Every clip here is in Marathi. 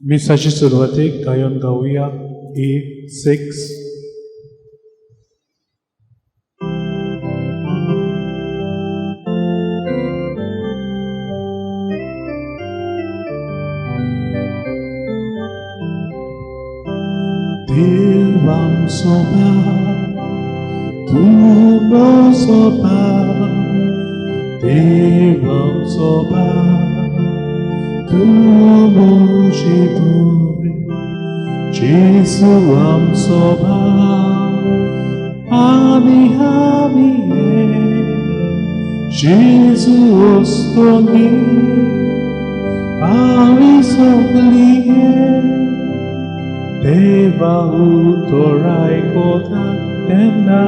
मिसाची सुरवातेक गायन गावुया A6. Devam soba, tubo soba, Devam soba, tubo jiburi, Jesu am soba, ami Jesu ostoni, ami sogliye. Deva utorai kota tena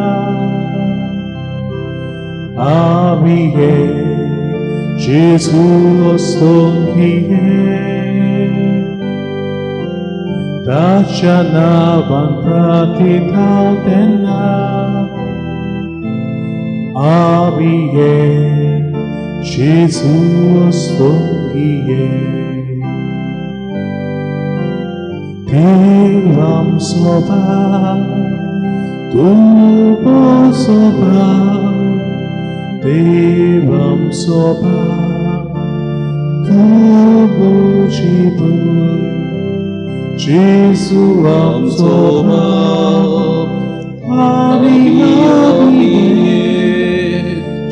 Amiye Jesus ongiye Dachana van pratitau tena Amiye Jesus ongiye Devam soba, tubo soba, Devam soba, tubo jibur, Jesu am soba, ami,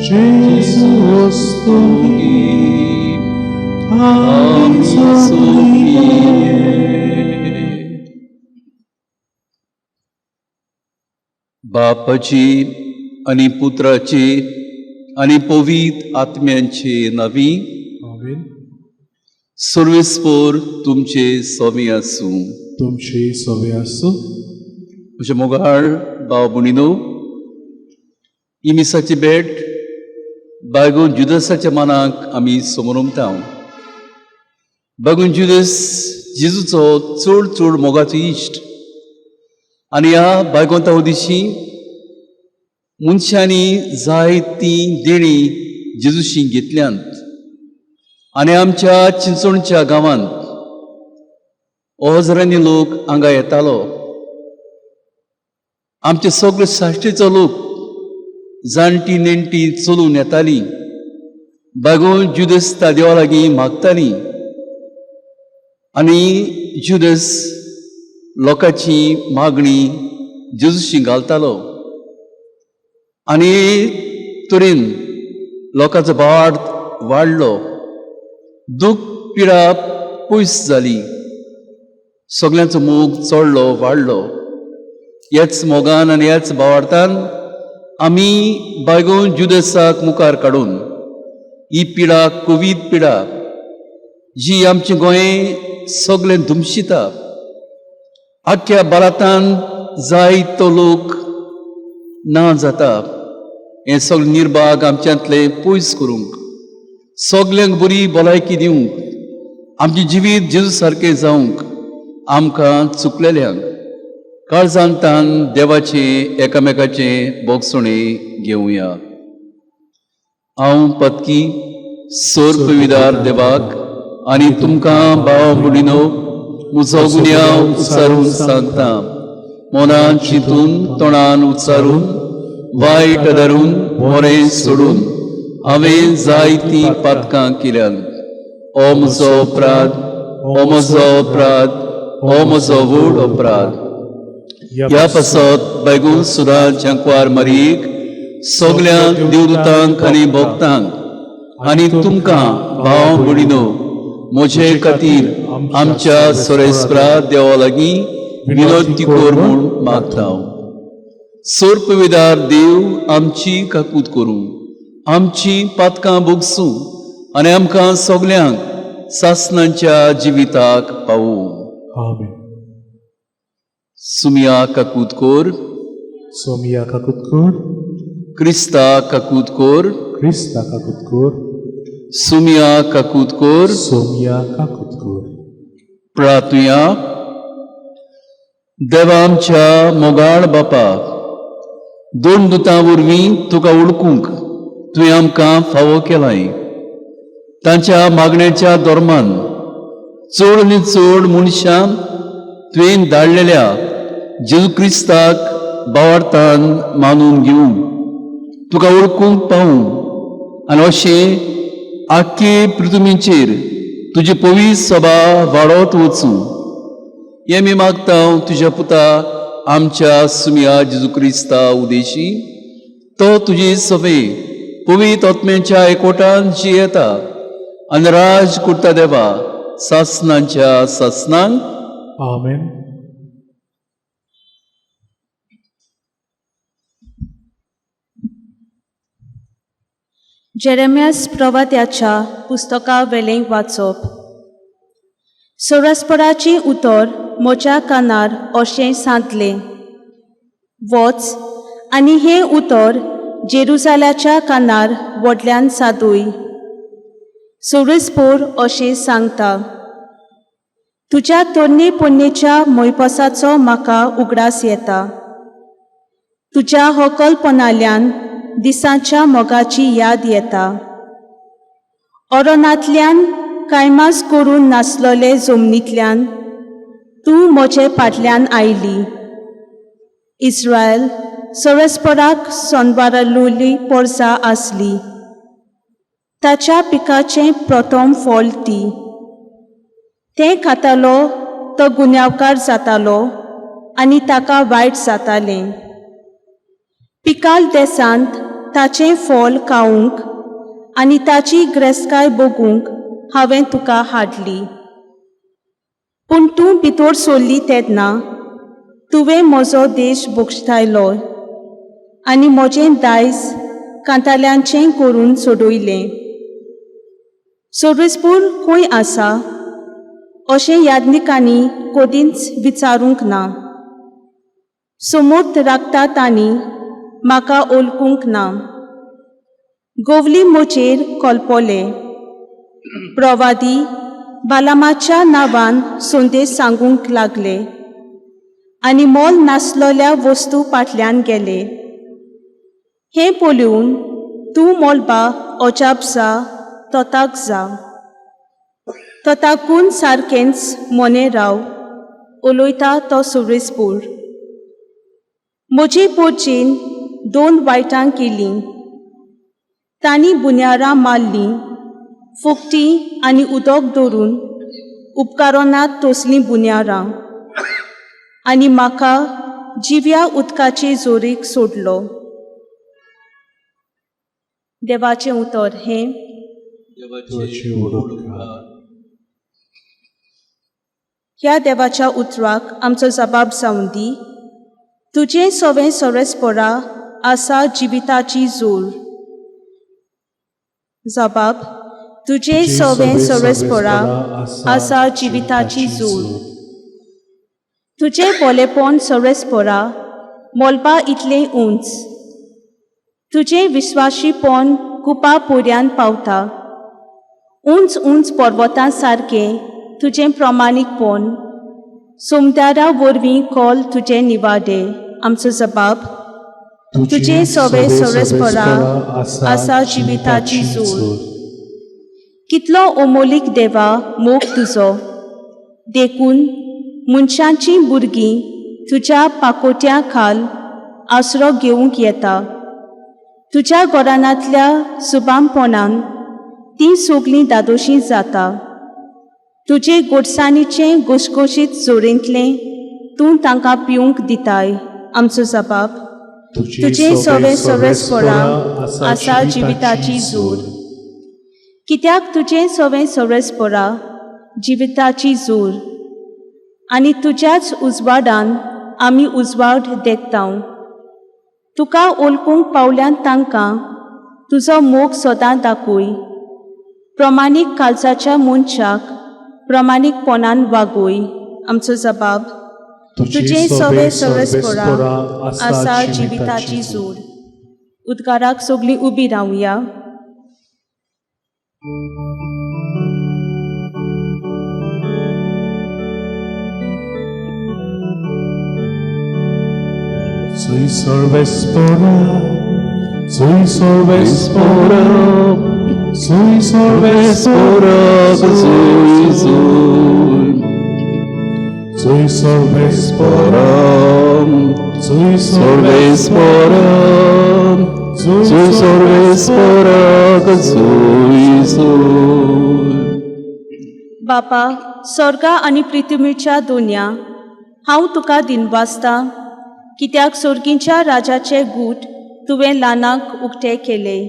Jesu ostoni, ami sogliye. बापाची आणि पुत्राची आणि पवित्र आत्म्यांचे नावी आमेन. सर्वेस्पर तुमचे स्वामी आसूं. तुमचे सवे आसूं. म्हजे मोगाळ भाव भयणीनो, ही मिसाची भेट बायगून जुदासाच्या मनाक आमी समोरुमता. बायगून जुदास जेजूचो चड मोगाचो इश्ट आनी ह्या बायगोंता दिशी मनशांनी जायती देणी जेजूशी घेतल्यांत आनी आमच्या चिंचोणच्या गांवांत हजारांनी लोक हांगा येतालो. आमचे सगळे साश्टीचो लोक जाणटी नेणटी चलून येताली. बागोन जुदास त्या देवा लागीं मागताली आनी जुदास लोकांची मागणी जेजूशी घालतालो आनी तरेन लोकांचो भावार्थ वाडलो. दूख पिडा पयस जाली. सगळ्यांचो मोग चडलो वाडलो. ह्याच मोगान आनी ह्याच भावार्थान आमी बायगोन जुदासाक मुखार काडून ही पिडा कोवीद पिडा जी आमचें गोंय सगळें धुमशिता, आख्या भारतान जायतो लोक ना जाता, हें सगळें निर्भाग आमच्यांतले पयस करूंक, सगल्यांक बरी भलायकी दिवंक, आमचें जिवीत जेजू सारकें जावंक आमकां चुकलेल्यांक काळजांतान देवाचे एकामेकाचे बोगसणे घेवया. हांव पत्की सोर पविदार देवाक आनी तुमकां भाव भयणीनो म्हजो गुन्यांव उच्चारून सांगता. मनान चिंतून तोंडान उच्चारून वायट धरून बरें सोडून हांवें जायतीं पातकां केल्यात. हो म्हजो अपराध, हो म्हजो अपराध, हो म्हजो व्हड अपराध. ह्या पासत बेगून सुद्दां जंकवार मारीक सगळ्या देवदूतांक आनी भक्तांक आनी तुमकां भाव भयणीनो म्हजे खातीर आमच्या सोरेस्परा देवा लागीं विनंती कर म्हूण मागता. सोर पविदार देव आमची काकूत करूं, आमची पातकां भोगसूं आनी आमकां सगल्यांक सासणांच्या जिविताक पावूं. आमेन. सुमिया काकूत कोर, सोमिया काकूत कोर, क्रिस्ता काकूत कोर, क्रिस्ता काकूत कोर, सुमिया काकूत कोर. सोमिया काकूत कोर. प्रार्थुया. देवा आमच्या मोगाळ बापा, दोन दुतां वरवीं तुका वळखूंक तुवें आमकां फावो केलाय. तांच्या मागणेच्या धोरमान चड आनी चड मनशां तुवें धाडलेल्या जेजू क्रिस्ताक भावार्थान मानून घेवंक, तुका वळखूंक पावूंक आनी अशें आख्खे पृथ्वीचेर तुजी पवित्र सभा वाडत वचूं हें मी मागता तुज्या पुता आमच्या सुमिया जेजू क्रिस्ता उदेशी. तो तुजी सभे पवित्र आत्म्याच्या एकवटान जियेता आनी राज करता देवा सासनांच्या सासनांक. आमेन. जेरेमियास प्रवाद्याच्या पुस्तका वेलें वाचप. सोरस्पराची उतर म्हज्या कानार अशें सांगलें, वच आनी हें उतर जेरुसाल्याच्या कानार व्हडल्यान सादूय. सोरस्पोर अशें सांगता, तुज्या तोरणे पोन्नेच्या मोयपसाचो म्हाका उगडास येता. तुज्या हकलपणाल्यान दिसांच्या मोगाची याद येता. अरोनांतल्यान कायमास करून नासलोले जमनींतल्यान तूं म्हजे फाटल्यान आयली. इस्रायल सोरस्पराक सोनवारलोली पोरसां आसली. ताच्या पिकाचें प्रथम फळ ती. तें खातालो तो गुन्यांवकार जातालो आनी ताका वायट जातालें. पिकाल देसांत ताचें फळ खावंक आनी ताची ग्रेसकाय बगूंक हांवें तुका हाडली. पूण तूं भितर सरली तेन्ना तुवें म्हजो देश भोगतायलो आनी म्हजें दायज कांताल्यांचें करून सोडयलें. सोरस्पूर खंय आसा अशें याज्ञिकांनी कदींच विचारूंक ना. समोर राखतात आनी म्हाका ओळखूंक ना. गोवली म्हजेर कळपले. प्रवादी बालामाच्या नांवान संदेश सांगूंक लागले आनी मोल नासलोल्या वस्तू फाटल्यान गेले. हें पळोवन तूं मोलबा अजाप जा, तोताक जा. तोताकून सारकेंच मोने राव, उलयता तो सोरस्पूर. म्हजे पोरचेन 2 वायटां केलीं. तांणी बुन्यारां मारलीं, फुकटी आनी उदक धरून उपकारोनांत तोसलीं बुन्यारां आनी म्हाका जिव्या उदकाचे जोरेक सोडलो. देवाचें उतर हें. ह्या देवाच्या उतराक आमचो जबाब जावन दी. तुजें सवें सोरस्परा आसा जिविताची जोर. जबाब. तुजें सवें सोरस्परा आसा जिविताची जोर. तुजें भलेपण सोरस्परा मोलबा इतलें उंच. तुजें विस्वाशीपण कुपा पर्यान पावता. उंच उंच पर्वतां सारकें तुजें प्रामाणीकपण. सोमत्यारा वरवीं कॉल तुजें निवाडे. आमचो जबाब. तुजें सवें सोरस्परा आसा जिविताची जोर. कितलो अमोलीक देवा मोग तुजो. देखून मनशांची भुरगीं तुज्या पाकोट्या खाल आसरो घेवंक येता. तुज्या गोरानांतल्या सुबामपणान तीं सगलीं दादोशीं जाता. तुजे गोडसाणीचें घोशघोशीत जोरेंतलें तूं तांकां पिवंक दिताय. आमचो जबाब. तुजें सवें सोरस्परा आसा जिविताची जोर. कित्याक तुजें सवें सोरस्परा जिविताची जोर आनी तुज्याच उजवाडान आमी उजवाड देखतांव. तुका ओळखूंक पावल्यान तांकां तुजो मोग सदां दाखोय. प्रमाणीक काळजाच्या मनशाक प्रमाणीकपणान वागोय. आमचो जबाब. तुजें सवें सोरस्परा आसा जिविताची जोर. उद्गाराक सगलीं उबी रावया. Sui sorbespora, sui sorbespora, sui sorbespora, Jesus. Sui solves Sporam, Sui solves sporam, sui solves sporak, sui sol. बापा, स्वर्गा आनी पृथ्वीच्या दोन्या हांव तुका दिनवासता, कित्याक सुर्गींच्या राजाचे गूट तुवें ल्हानाक उक्ते केले.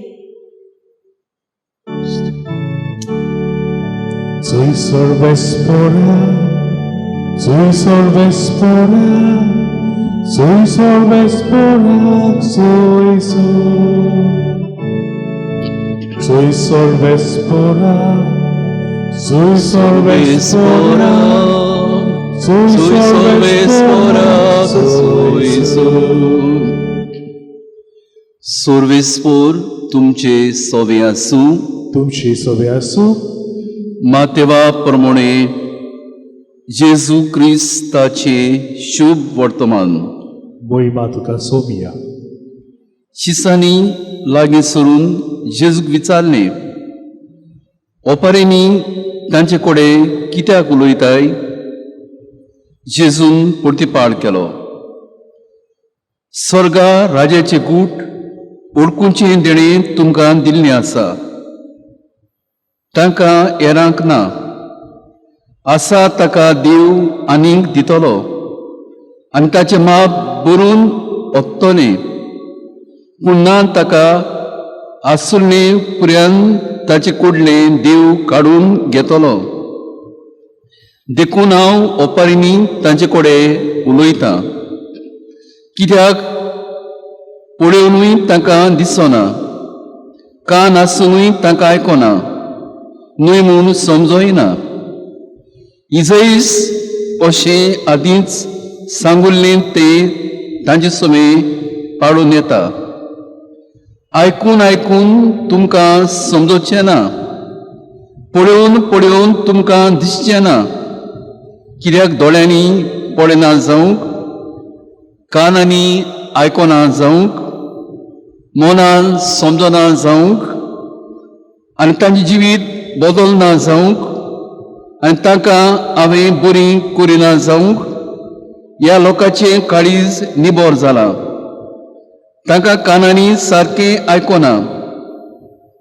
Sui solves Sui solves Sui solves Sui sol. Sui solves Sui solves Sui Sui solves sporak, sui sol. Sorvespor तुमचे सोवे आसूं, तुमची सोबे आसूं. मातेवा प्रमाणे जेजू क्रिस्ताचे शुभ वर्तमान मोहिमा तुका सोमिया. शिसांनी लागीं सरून जेजूक विचारलें, ओपारेंनी तांचे कडेन कित्याक उलयताय? जेजून प्रतिपाळ केलो, स्वर्गा राजाचे गूट ओळखूचें देणें तुमकां दिल्लें आसा, तांकां हेरांक ना. आसा ताका देव आनीक दितलो आनी ताचें माप भरून ओंपतलें, पूण ना ताका आसुल्लें पुर्यान ताचे कुडलें देव काडून घेतलो. देखून हांव ओपारींनी तांचे कडेन उलयतां, कित्याक पळोवनूय तांकां दिसना, कान आसुनूय तांकां आयकना, न्हय म्हूण समजोयना. इजईस अशें आदींच सांगुल्लें तें तांचे समें पाडून येता. आयकून आयकून तुमकां समजोचें ना, पळोवन पळोवन तुमकां दिसचें ना. कित्याक दोळ्यांनी पळयना जावंक, कानांनी आयकना जावंक, मनान समजना जावंक, आनी तांचें जिवीत बदलना जावंक, आनी तांकां हांवें बरी करिना जावंक, ह्या लोकांचें काळीज निबोर जालां. तांकां कानांनी सारकें आयकना,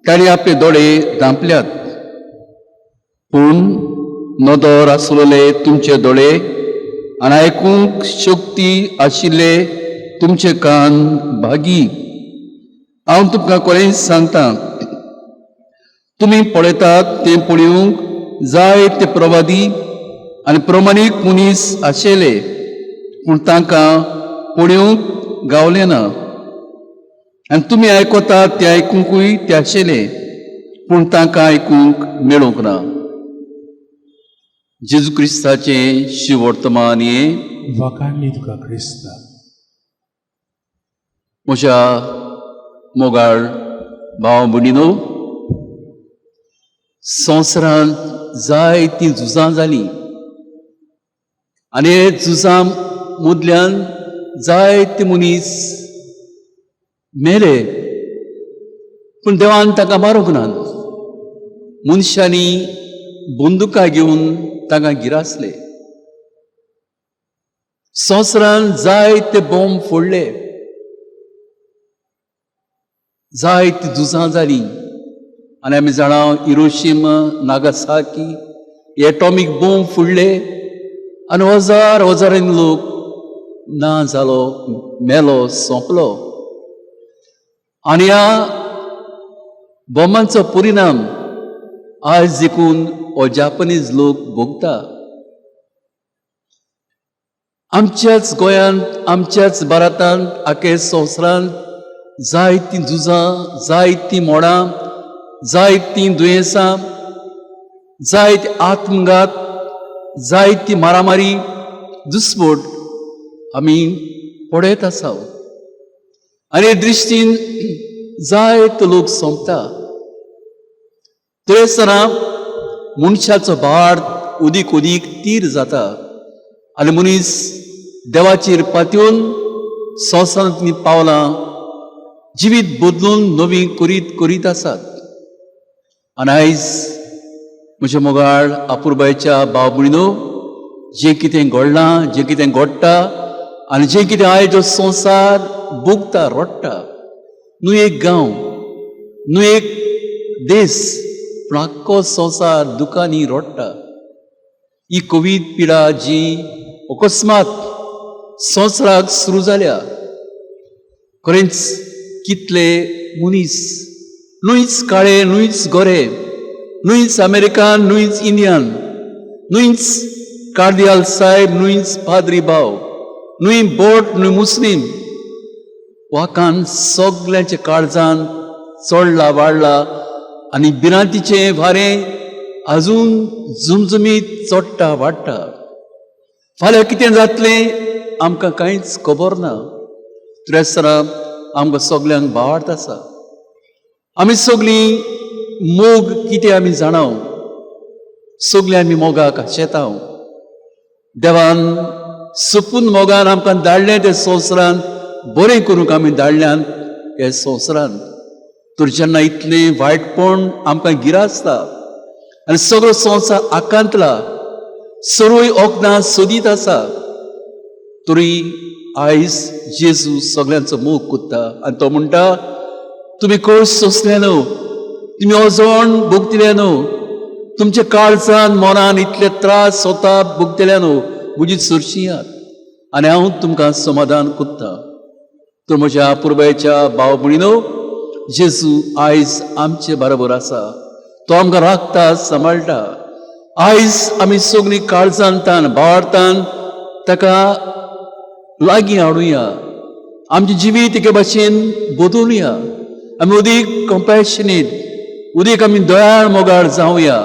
तांणी आपले दोळे धांपल्यात. पूण नदर आसलेले तुमचे दोळे आनी आयकूंक शक्ती आशिल्ले तुमचे कान भागी. हांव तुमकां खरें सांगतां, तुमी पळयतात तें पळोवंक जायते प्रवादी आनी प्रमाणीक मनीस आशिल्ले, पूण तांकां पळोवंक गावलें ना. आनी तुमी आयकतात तें आयकूंकूय ते आशिल्ले, पूण तांकां आयकूंक मेळूंक ना. जेजू क्रिस्ताचें शिव वर्तमान हें वाखाणली तुका क्रिस्ता. म्हज्या मोगाळ भाव भयणीनो, संवसारांत जायतीं झुजां जालीं आनी हे झुजां मदल्यान जायते मनीस मेले, पूण देवान तांकां मारूंक ना. मनशांनी बंदुकां घेवन तांकां गिरासले. संवसारांत जायते बॉम्ब फोडले, जायतीं झुजां जालीं. आनी आमी जाणा हिरोशिमा नागासाकी एटॉमीक बॉम्ब फोडले आनी हजारांनी लोक ना जालो, मेलो, सोंपलो. आनी ह्या बॉम्बांचो परिणाम आज देखून हो जापनीज लोक भोगता. आमच्याच गोंयांत, आमच्याच भारतांत, आख्या संवसारांत जायतीं झुजां, जायतीं मोडां, जायतीं दुयेंसां, जायते आत्मघात, जायती मारामारी, दुस्फोट आमी पळयत आसा. आनी हे दृश्टीन जायते लोक सोंपता. थंयसरा मनशाचो भार उदीक उदीक तीर जाता आनी मनीस देवाचेर पातयेवन संवसारांतलीं पावलां जिवीत बदलून नवी करीत आसात. आनी आयज म्हज्या मोगाळ आपुरबायच्या भाव भयणीनो, जें कितें घडलां, जें कितें घडटा आनी जें कितें आयज हो संवसार भोगता, रडटा, न्हू एक गांव, न्हू एक देश, पूण आख्खो संवसार दुखांनी रडटा. ही कोवीड पिडा जी अकस्मात संवसाराक सुरू जाल्या, खरेंच कितले मनीस, न्हूच काळे, न्हूच गोरे, न्हूच अमेरिकान, न्हूच इंडियान, न्हूच कार्दियाल साहेब, न्हूच पाद्री भाव, न्हूय बोट, न्हू मुस्लीम, वाकान सगळ्यांच्या काळजान चडला, वाडला आनी भिरांतीचें वारें अजून झुमझुमीत चडटा, वाडटा. फाल्यां कितें जातलें आमकां कांयच खबर ना. तुरेसरा आमकां सगल्यांक भावार्थ आसा. आमी सगळीं मोग कितें आमी जाणाव, सगळीं आमी मोगाक शेताव. देवान सपून मोगान आमकां धाडलें ते संवसारांत, बरें करूंक आमी धाडल्यान हे संवसारांत. तर जेन्ना इतलें वायटपण आमकां गिरासता आनी सगळो संवसार आकांतला, सर्वय वखदां सोदीत आसा, तरी आयज जेजू सगळ्यांचो मोग कोत्ता आनी तो म्हणटा, तुमी कळस सोंसले न्हू, तुमी ओजोण भोगतिले न्हू, तुमच्या काळजान मनान इतले त्रास स्वता भोगतिले न्हू, म्हजी चडशीं याद आनी हांव तुमकां समाधान कोत्ता. तर म्हज्या पुर्बायच्या भाव भयणीनो, जेजू आयज आमचे बरोबर आसा. तो आमकां राखता, सांबाळटा. आयज आमी सगळीं काळजांतान, भावार्थान ताका लागीं हाडुया. आमचें जिवीत एके भाशेन बदलुया. आमी उदीक कंपॅशनेट, उदीक आमी दयाळ मोगाळ जावया.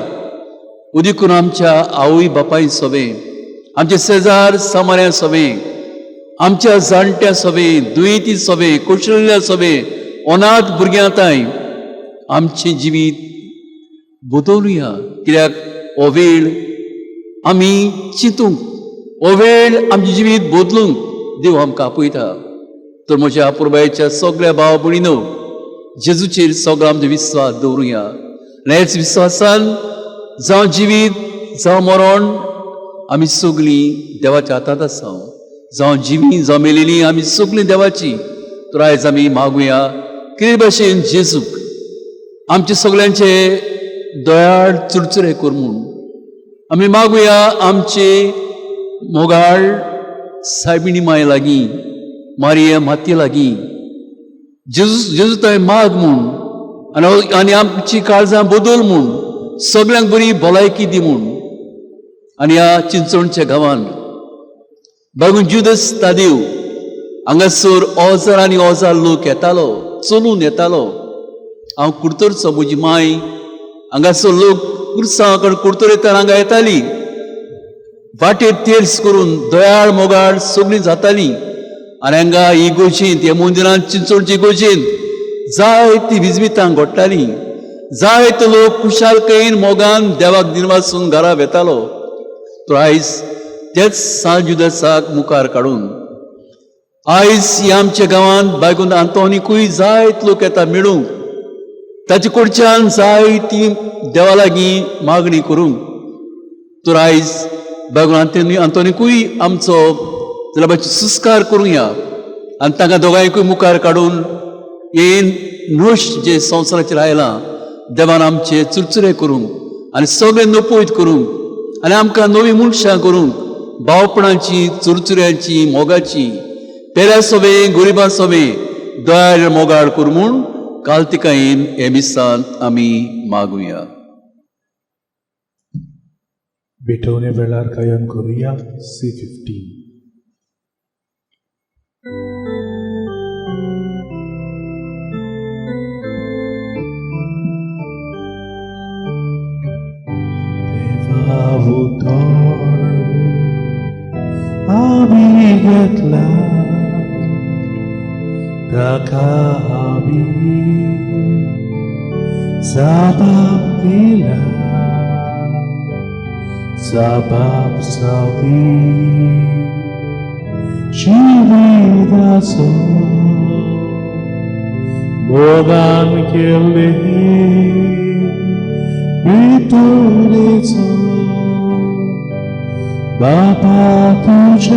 उदीक करून आमच्या आवय बापाय सोबे, आमचे शेजार सामाऱ्या सोबे, आमच्या जाणट्या सोबे, दुयेंती सोबे, कुशळिल्ल्या सोबे, अनाथ भुरग्यांताय आमचें जिवीत बदलुया. कित्याक हो वेळ आमी चिंतूंक, हो वेळ आमचें जिवीत बदलूंक देव आमकां आपयता. तर म्हज्या पुर्बायच्या सगळ्या भाव भयणीनो, जेजूचेर सगळो आमचो विस्वास दवरुया. हेच विस्वासान जावं जिवीत, जावं मरण, आमी सगळीं देवाच्या हातांत आसा. जावं जिवीं, जावं मेलेलीं, आमी सगळीं देवाची. तर आयज आमी मागुया, कितें भाशेन जेजूक आमचे सगळ्यांचे दयाळ चुरचुरे कर म्हूण. आमी मागुया आमचे मोगाळ सायबिणी माय लागीं, मारिया मातये लागीं जेजू थंय माग म्हूण आनी आमची काळजां बदल म्हूण, सगळ्यांक बरी भलायकी दी म्हूण. आनी ह्या चिंचोणच्या गांवांत बागून जुदस तादेव हांगासर ओजार आनी ओजार लोक येतालो, चलून येतालो. हांव कुडतरचो, म्हजी माय हांगासर लोक कुर्सां कुडतर येता हांगा येताली. वाटेर तेर्स करून दयाळ मोगाळ सगळीं जातालीं. आनी हांगा इगोजेंत, ह्या मंदिरांत चिंचोणच्या इगोजेंत जायतीं विजवितां घडटालीं. जायते लोक खुशालकायेन मोगान देवाक दिनवासून घरा वेतालो. तर आयज तेच सांत जुदासाक मुखार काडून आयज ह्या आमच्या गांवांत बायगून आंतोनिकूय जायत लोक येता मेळूंक. ताचे कडच्यान जायतीं देवा लागीं मागणी करूंक. तर आयज बायगून आंतोनिकूय आमचो जलाबाची सुस्कार करुया आनी तांकां दोगांयकूय मुखार काडून हे नोश जे संवसाराचेर आयलां, देवान आमचे चुरचुरे करूंक आनी सगळे नपयत करूंक आनी आमकां नवीं मनशां करूंक, भावपणाची, चुरचुऱ्यांची, मोगाची, पेऱ्या सोबे, गरिबां सोबे दयाळ मोगाळ कर म्हूण काल्तिकायेन हे मिसांत आमी मागुया. भेटवणे वेळार गायन करुया C15. Utor ami getla taka ami sabab dila sabab sabi shividaso mogan kelle Bitulizo बाबा तुझे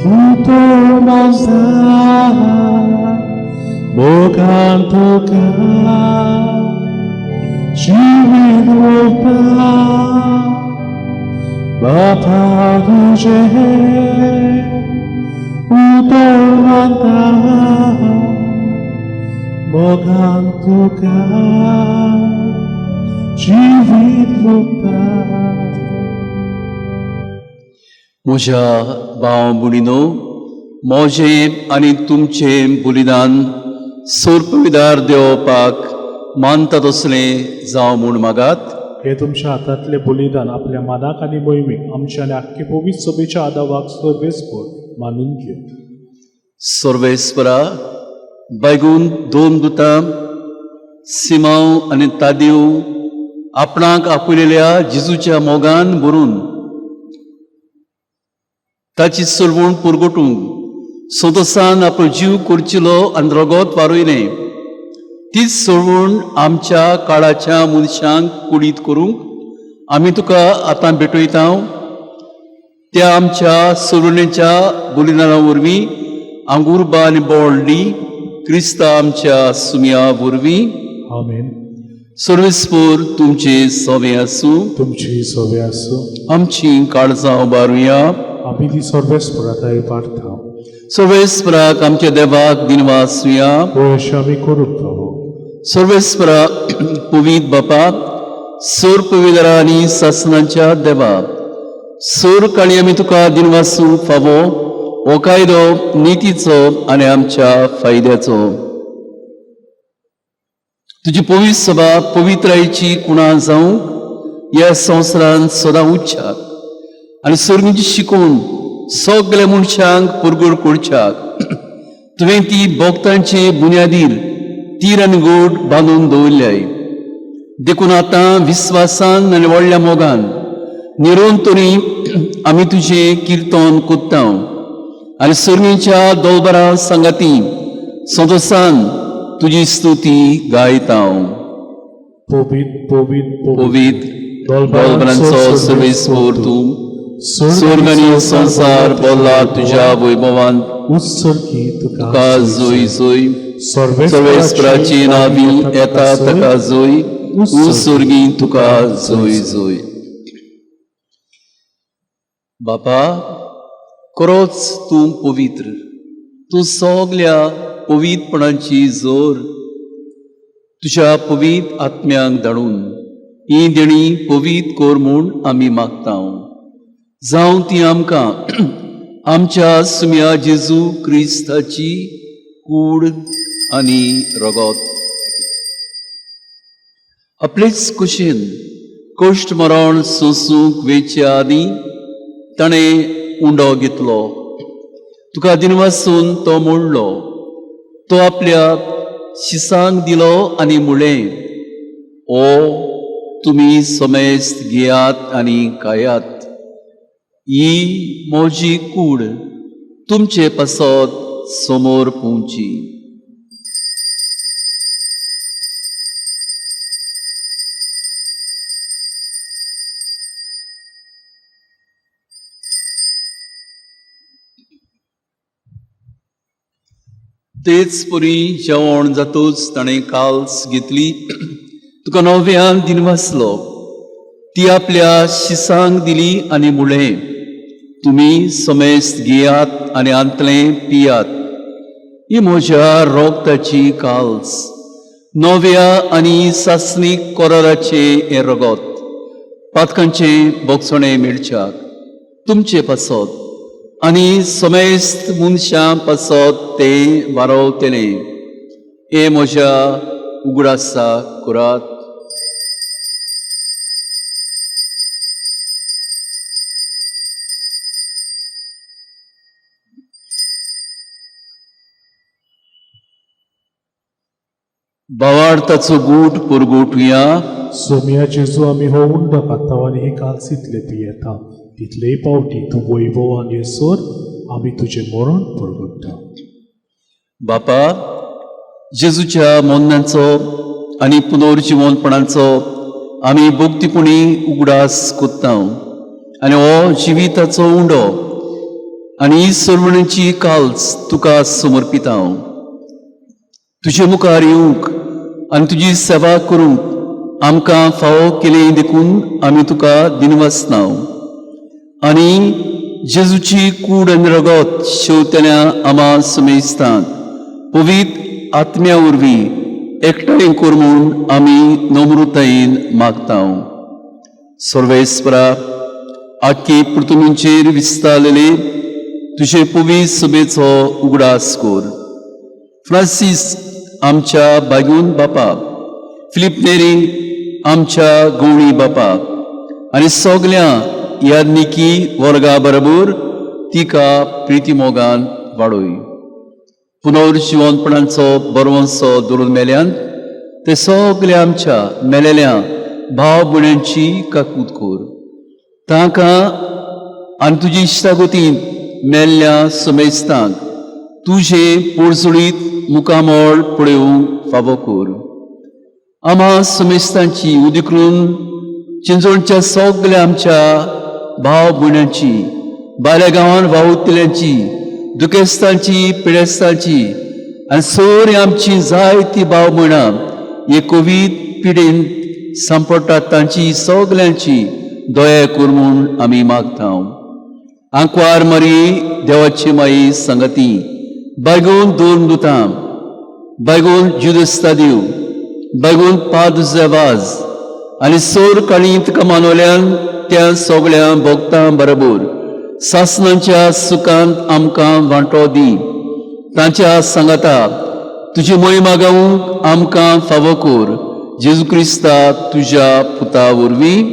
उतो माझा मोगान तुका जीवित होता बाबा तुझे उतो माझा मोगान तुका जीवित होता. म्हज्या भाव भयणीनो, म्हजें आनी तुमचें बलिदान सोर्पविदार देवपाक मानता तसलें जावं म्हूण मागात. हे तुमच्या हातांतले बलिदान आपल्या मानाक आनी मोहिमेक आमच्या आनी आख्खे पवित्र सभेच्या आदावाक सर्वेस्पर मानून घेव. सर्वेस्परा बैगून 2 दुतां सिमांव आनी तादीव आपणाक आपयलेल्या जेजूच्या मोगान भरून ताची सोडवण पुरगोटूंक सोदोसान आपलो जीव करचिलो आनी रगत वारोयलें. तीच सोडवण आमच्या काळाच्या मनशांक कुडीत करूंक आमी तुका आतां भेटयता. त्या आमच्या सोडवणेच्या बलिदाना वरवीं आंगुरबा आनी बोळ्ळी क्रिस्ता आमच्या सुमया वरवीं. आमेन. सर्वेस्पर तुमचे सवे आसूं. तुमची सवे आसूं. आमची काळजां उबारुया. आमी ती सर्वेस्पराताय पाडटा. सर्वेस्पराक आमच्या देवाक दिनवासुया. अशें आमी करूंक पावो. सर्वेस्परा पवित्र बापा, सोर पवित्रा आनी सासणाच्या देवा, सोर काळी आमी तुका दिनवासूंक फावो. हो कायदो नितीचो आनी आमच्या फायद्याचो. तुजी पवित्र सभा पवित्रायेची कुणां जावंक ह्या संवसारांत सदां उच्चाक आनी सर्गीची शिकून सगळ्या मनशांक पुरगड करच्याक तुवें ती भोगतांचे बुन्यादीर तीर आनी गोड बांदून दवरल्याय. देखून आतां विस्वासान आनी व्हडल्या मोगान निरोन तरी आमी तुजें किर्तन कोत्ता आनी सर्गीच्या दोलबरां सांगाती सदोसान तुजी स्तुती गायता. पवित्र पवित्र पवित्र दोलबरांचो सर्वेस्पर तूं. स्वर्ग आनी संसार बोल्ला तुज्या वैभवान. उत्सर्गी तुका जोय जोय. सर्वेस्पराची नावी येता ताका जोय. उत्सर्गी तुका जोय जोय. बापा, खरोच तूं पवित्र. तूं सगल्या पवित्रपणाची जोर तुज्या पवित्र आत्म्यांक धाडून ही देणी पवित्र कोर म्हूण आमी मागता. जावं ती आमकां आमच्या सुम्या जेजू क्रिस्ताची कूड आनी रगत. आपलेच कुशीन कश्ट मरण सोसूंक वेच्या आदीं ताणें उंडो घेतलो. तुका दिनवासून तो मोडलो. तो आपल्या शिसांक दिलो आनी म्हळें, ओ तुमी समेस्त घेयात आनी खायात. ही म्हजी कूड तुमचे पासत समोर पोवची. तेच परी जेवण जातूच ताणें काल्स घेतली. तुका नव्यान दिनवासलो. ती आपल्या शिसांक दिली आनी म्हळें, तुमी समेस्त घेयात आनी आंतलें पियात. ही म्हज्या रोगताची काल्स, नव्या आनी सासणीक कोराराचे हें रगत, पातकांचें बोगसणें मेळच्याक तुमचे पासत आनी समेस्त मनशां पासत तें वारोवतलें. हे म्हज्या उगडासा करात. भावार्थाचो गूट पुरगोटुया. सोम्या जेजू आमी हो उंडो खाता आनी ही काल्स इतले पियेता. तितलेय पावटी तूं वैभवान येसोर आमी तुजें मरण पुरगोडटा. बापा, जेजूच्या मोन्नांचो आनी पुनर्जिवनपणाचो आमी भोगतीपणी उगडास कोत्ता. आनी हो जिविताचो उंडो आनी ही सोडवणेची काल्स तुका समर्पिता हांव. तुजे मुखार येवंक आनी तुजी सेवा करूंक आमकां फावो केले देखून आमी तुका दिनवासनाव. आनी जेजूची कूड आनी रगत शेवतल्या आमा समेस्तांत पवित्र आत्म्या वरवीं एकठांय कर म्हूण आमी नम्रतायेन मागतां. सर्वेस्परा, आख्खे पृथ्वीचेर विस्तारलेले तुजे पवित्र सभेचो उगडास कर. फ्रांसीस आमच्या बागून बापा, फिलिप नेरी आमच्या गवळी बापा आनी सगळ्या याज्ञिकी वर्गा बरोबर तिका प्रिती मोगान वाडोय. पुनर्जीवनपणांचो बरवंसो दवरून मेल्यान ते सगळ्या आमच्या मेलेल्या भाव भयणांची काकूत कर. तांकां आनी तुजी इश्टागतीन मेल्ल्या समेस्तांक तुजे पोरसुळीत मुखामोळ पळोवंक फावो कर. आमा समेस्तांची उदिकरून चिंचोणच्या सगळ्या आमच्या भाव भयणांची, भायल्या गांवांत वावुरतल्यांची, दुखेस्तांची, पिडेस्तांची आनी सगळीं आमची जायती भाव भयणां हे कोवीड पिडेन सांपडटात तांची सगळ्यांची दया कर म्हूण आमी मागतां. आंकवार मरी देवाची माई संगती, बागून दोन दुतां, बागून जुदस्तादीव, बागून पाद जेवाज आनी सोर काळींत कमानोल्यान त्या सगळ्या भक्तां बरोबर सासणांच्या सुखांत आमकां वांटो दी. तांच्या सांगाता तुजी महिमा गावूंक आमकां फावो कर. जेजू क्रिस्ता तुज्या पुता वरवीं,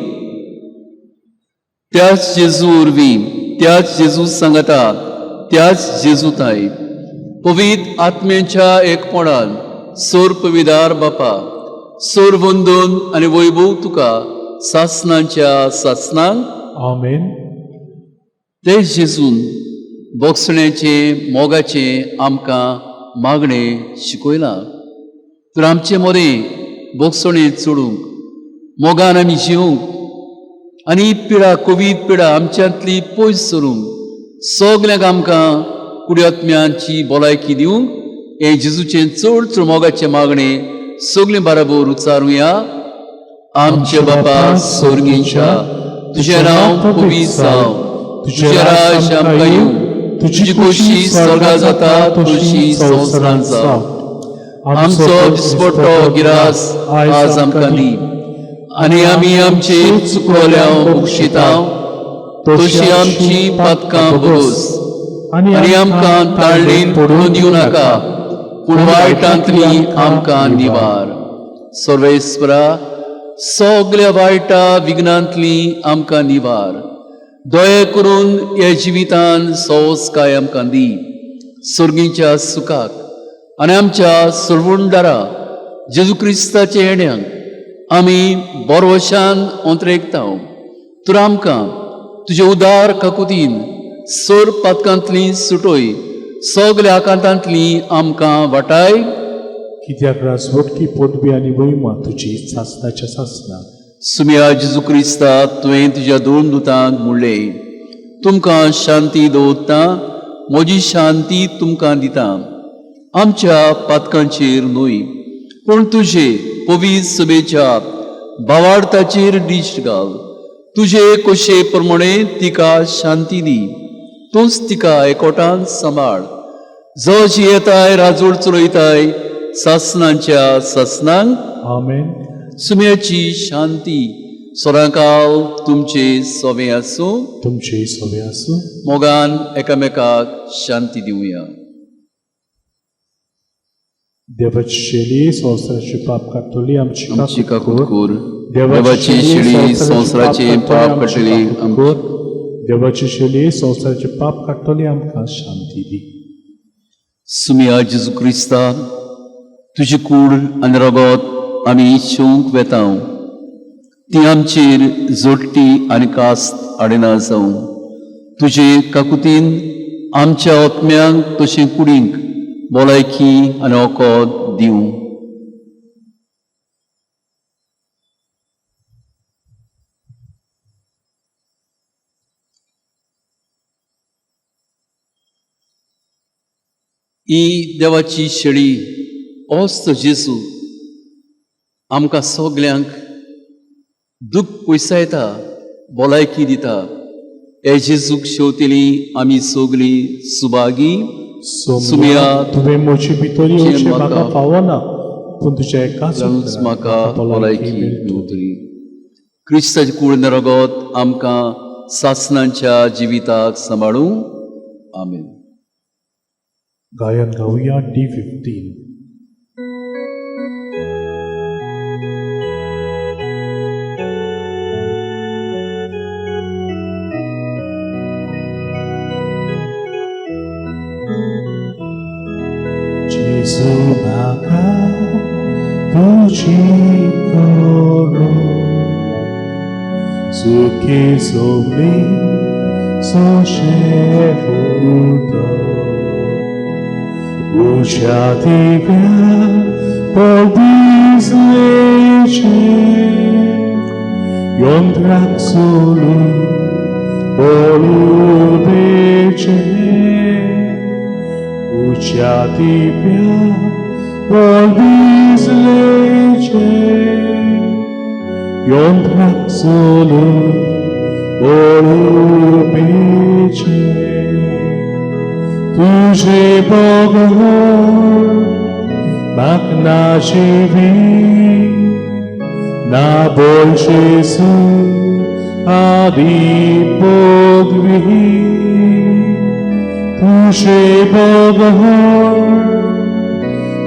त्याच जेजू वरवीं, त्याच जेजू सांगाता, त्याच जेजूताय पवित्र आत्म्याच्या एकपणान सोर पविदार बापा, सोर वंदन आनी वैभव तुका सासणांच्या सासणांक. आमेन. ते जेजून बोगसण्याचे मोगाचे आमकां मागणे शिकयलां. तर आमचे मोरें बोगसणे चडूंक, मोगान आमी जिवंक आनी पिडा कोवीद पिडा आमच्यांतली पयस सरूंक सगल्यांक आमकां कुड्यात्म्यांची भलायकी दिवंक हे जेजूचे चड चड मोगाचे मागणे सगळें बरोबर उच्चारुया. आमचे बापा स्वर्गीच्या, तुजें नांव पवित्र जावं, तुजें राज आमकां येवं, तुजी खोशी स्वर्गा जाता तशी संवसारांत जावं. आमचो दिसपट्टो गिरास आज आमकां दी आनी आमी आमचे चुकवल्यांक बक्षितांव तशी आमची पातकां भरोस आनी आमकां ताळणेन पडून दिवं नाका, पूण वायटांतली आमकां निवार. सर्वेस्परा, सगळ्या वायटा विघ्नांतली आमकां निवार. दया करून ह्या जिवितान संस्काय आमकां दी. सर्गीच्या सुखाक आनी आमच्या सर्वुंडारा जेजू क्रिस्ताचे येण्याक आमी बरवशान अंतरेकतांव. तर आमकां तुजे उदार काकुतीन सर पातकांतली सुटोय, सगळ्या आकांतांतली आमकां वाटाय. कित्याक राजवटकी पोटबी आनी वैमा तुजी सासणाच्या सासना. सुम्या जेजू क्रिस्ता तुवें तुज्या दोन दुतांक म्हणले, तुमकां शांती दवरता, म्हजी शांती तुमकां दिता. आमच्या पातकांचेर न्हय पूण तुजे पवित्र सभेच्या भावार्थाचेर दिश्ट घाल. तुजे कोशे प्रमाणे तिका शांती दी. तूंच तिका एकोटान सांबाळ. जशी येताय राजवट चलयताय सासणांच्या सासणांक. आमेन. सुम्याची शांती सदांकाळ तुमचे सोबे आसूं. तुमचे सोबे आसूं. मोगान एकामेकाक शांती दिवया. देवाची शेळी संवसाराचे पाप काडटली आमची काकूट कर. देवाची शेळी संवसाराचे पाप काडटली आमकां. देवाची शेळी संवसाराचे पाप काडटली आमकां शांती दी. सुम्या जेजू क्रिस्ता, तुजी कूड आनी रगत आमी शेवंक वेतांव. ती आमचेर जोडटी आनी कास्त आडिना जावं. तुजे काकुतीन आमच्या आत्म्यांक तशें कुडींक भलायकी आनी ओकोद दिवं. ही देवाची शेळी होच तो जेजू आमकां सगल्यांक दूख पयसायता, भलायकी दिता. हे जेजूक शेवतेली आमी सगळीं सुभागी. सोमया तुवें म्हजे भितर येवचें म्हाका फावना, पूण तुज्या एकाच म्हाका भलायकी मेळटली. क्रिस्ताचें कूड नरगत आमकां सासणांच्या जिविताक सांबाळूं. आमेन. गायन गावया D15. Jesu maka puji koro suki somni so shehudo ushadibia podizleche yondrak sulu olubeche uciatipia volvis lege iontrak solo olubice tuje bogor magna živi na bol Jesu adi podvihi Tuže Bogohor,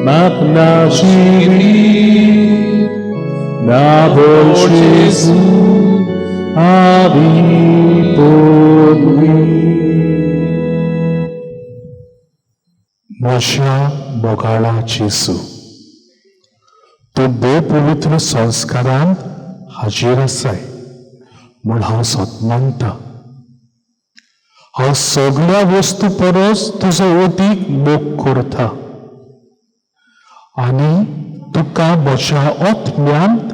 magna živi, na bol Jezu, aby podvi. Moja mogala Jezu, tu बे पवित्र संस्कारांत हाजीर आसाय म्हूण हांव सतमंता. हांव सगळ्या वस्तू परस तुजो अदीक मोग करता आनी तुका म्हज्या आत्म्यांत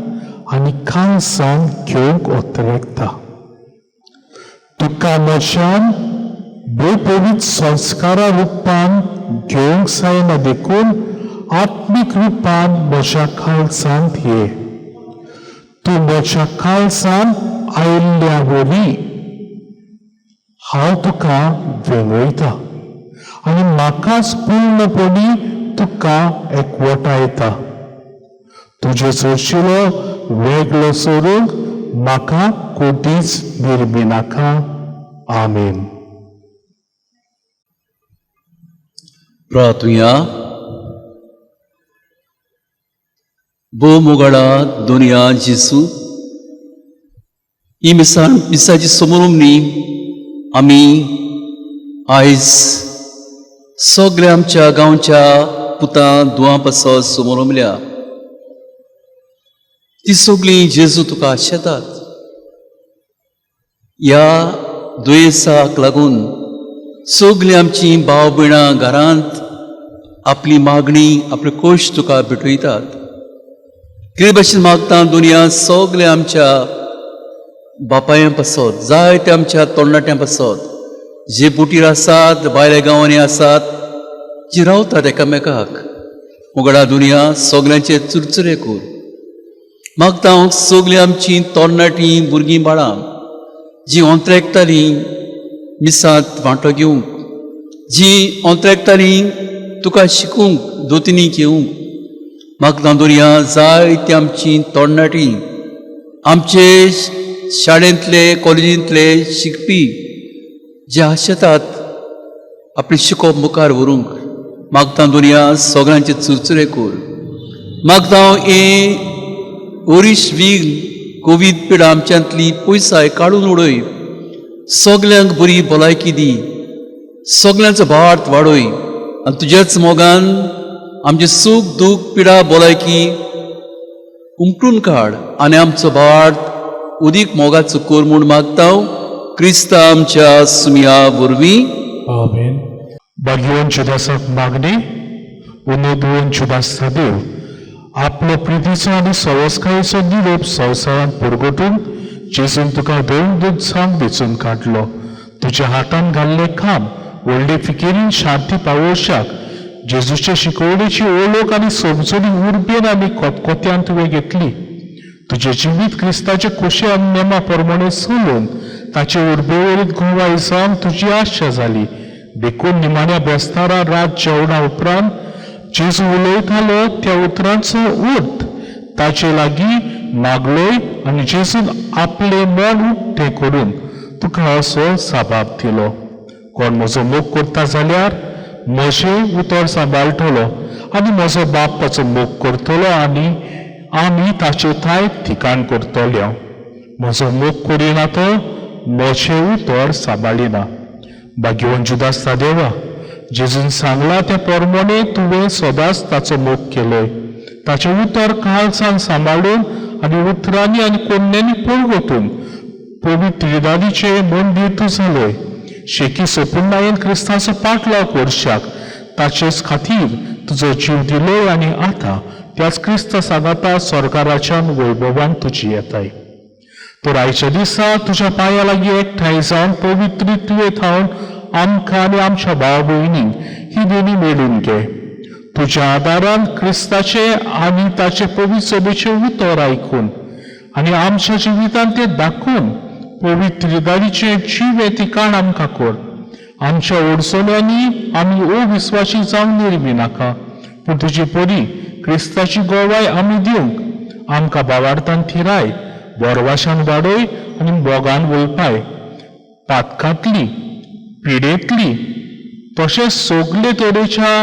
आनी काळजान घेवंक उतरता. तुका म्हज्यान बेपवित्र संस्कारा रुपान घेवंक जायना देखून आत्मीक रुपान म्हज्या काळजांत ये. तूं म्हज्या काळजांत आयिल्ल्या वरी हांव तुका वेगळयता आनी म्हाकाच पूर्णपणी तुका एकवटायता. तुजे सोशिलो वेगळो सोडूंक म्हाका कोटीच निर्मिनाका. आमेन. प्रार्थुया. बो मोगाळा दुनिया जेजू ही मिसाची समोरुमणी आमी आयज सगळ्या आमच्या गांवच्या पुतां दुआ पासत समोरुमल्या. ती सगळीं जेजू तुका आशेतात. ह्या दुयेंसाक लागून सगळीं आमची भाव भयणां घरांत आपली मागणी आपले कोश तुका भेटयतात. कितें भाशेन मागता दुनिया सगळ्या आमच्या बापायां पासत जायत्या आमच्या तरणाट्यां पासत जे बुटीर आसात भायल्या गांवांनी आसात जी रावतात एकामेकाक. मोगडा दुनिया सगळ्यांचे चुरचुरे कोर मागता हांव सगळीं आमची तरणाटीं भुरगीं बाळां जी अंतरेकतालीं मिसांत वांटो घेवंक जी अंतरेकतालीं तुका शिकूंक दोतनी घेवंक मागता दुनिया जायतीं आमची तरणाटीं आमचे शाळेंतले कॉलेजींतले शिकपी जे आशेतात आपले शिकोवप मुखार व्हरूंक मागता दुनिया सगळ्यांचे चुरचुरे कोर. मागता हांव हे ओरीश वीग कोवीड पिडा आमच्यांतली पयसाय काडून उडय. सगल्यांक बरी भलायकी दी. सगल्यांचो भावार्थ वाडय आनी तुजेच मोगान आमचे सूख दूख पिडा भलायकी उमटून काड आनी आमचो भावार्थ उदीक मोगाचो कोर म्हूण मागता क्रिस्ता आमच्या सुमया वरवीं. आमेन. Bagian Judasak Magni, Uneduan Judas Tadeu, आपलो प्रितीचो आनी सवस्कायेचो निरोप संवसारांत पुरगटून जेजून तुका दोन दुसांक वेचून काडलो. तुज्या हातान घाल्ले काम व्हडले फिकेरीन शांती पावोवशाक जेजूच्या शिकवणेची ओळख आणि समजणी उर्बेन आणि कोतकोत्यान तुवें घेतली. तुझे जिवीत क्रिस्ताचे कुशे आनी नेमा प्रमाणे चलून ताचे उर्बेवरीत गोवाय जावन तुजी आशा जाली. देखून निमाण्या बेस्तारा रात जेवणा उपरांत जेजू उलयतालो त्या उतरांचो अर्थ ताचे लागीं मागलोय आनी जेजून आपले मन उक्तें करून तुका असो साबाब दिलो. कोण म्हजो मोग करता जाल्यार म्हजें उतर सांबाळटलो आनी म्हजो बाप ताचो मोग करतलो आनी आमी ताचे थायक ठिकाण करतल्यो. म्हजो मोग करिना तो म्हजें उतर सांबाळिना. भाग्यवान जुदास तादेवा, जेजून सांगला त्या प्रमाणे तुवें सदांच ताचो मोग केलोय. ताचे उतर काळजान सांबाळून आनी उतरांनी आनी कोन्यांनी पळगोटून पवित्र विदानीचे मंदीर तूं जालोय. शेकी सोपून नायन क्रिस्ताचो पाटलाव करशाक ताचेच खातीर तुजो जीव दिलोय आनी आतां त्याच क्रिस्त सांगाता स्वर्गाराच्यान वैभवान तुजी येताय. तर आयच्या दिसा तुज्या पांया लागीं एकठांय जावन पवित्रित्वेंत हांव आमकां आनी आमच्या भाव भयणींक ही देणी मेळून घे. तुज्या आदारान क्रिस्ताचे आनी ताचे पवित्र सभेचे उतर आयकून आनी आमच्या जिवितांत ते दाखोवन पवित्र विदानीचे जीव तिकाण आमकां कर. आमच्या ओडसोल्यांनी आमी अविस्वासी जावन निर्मी नाका, पूण तुजी परी क्रिस्ताची गोवाय आमी दिवंक आमकां भावार्थान थिराय, बोरवाशान वाडय आनी बोगान वळपाय. पातकांतली पिडेंतली तशेंच सगळे तरेच्या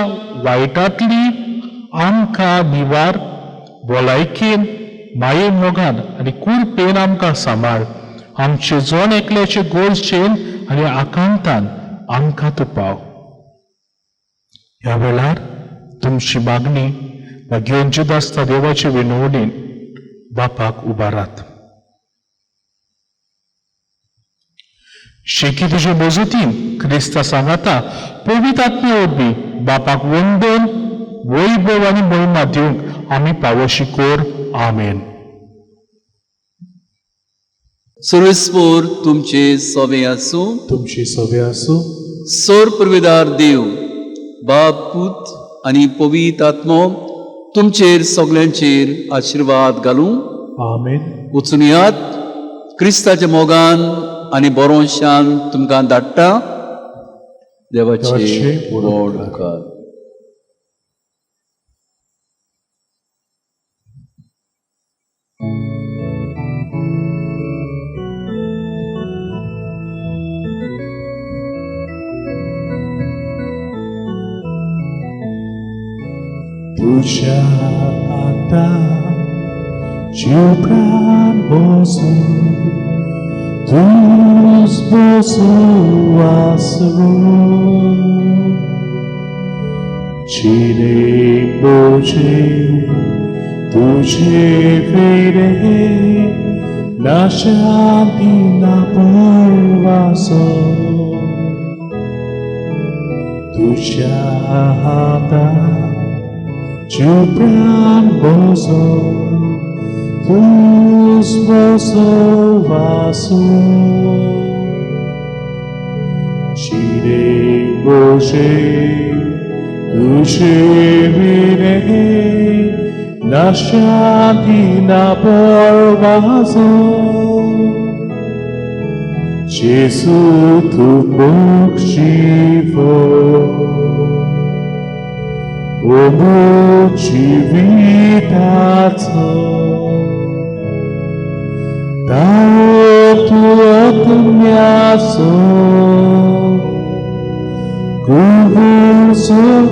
वायटांतली आमकां निवार, भलायकेन, माये मोगान आनी कुरपेन आमकां सांबाळ. आमचे जण एकल्याचे गरजेन आनी आकांतान आमकां तूं पाव. ह्या वेळार तुमची मागणी वा घेवन जुदास देवाचे विनवणेन बापाक उबारात. शेकी तुजे मजतीन क्रिस्ता सांगाता पवित्र आत्मे वरवीं बापाक वंदन, वैभव आनी महिमा दिवंक आमी पावशी कोर. आमेन. सर्वेस्पोर तुमचे सोवे आसूं. तुमची सवे आसूं. सोर परवेदार देव, बाप, पूत आनी पवित्र आत्मो तुमचेर सगळ्यांचेर आशिर्वाद घालूं. आमेन. वचून यात. क्रिस्ताच्या मोगान आनी बरोवशान तुमकां धाडटा. देवाचे व्हड उपकार. तुझ्या हातांत जीव प्राण बसो, तूच बसो वासरू. चिरे बोजे तुझे वेडे, ना शांती ना परवासो. तुझ्या हातांत जीव प्राण बसो, तूच बसो वासू. चिरे बोजे तुझे वेडे, ना शांती ना परवासो. जेसू तू बक्षिवो, o civitatso, dao tu otmiaso, guhu sogoneso.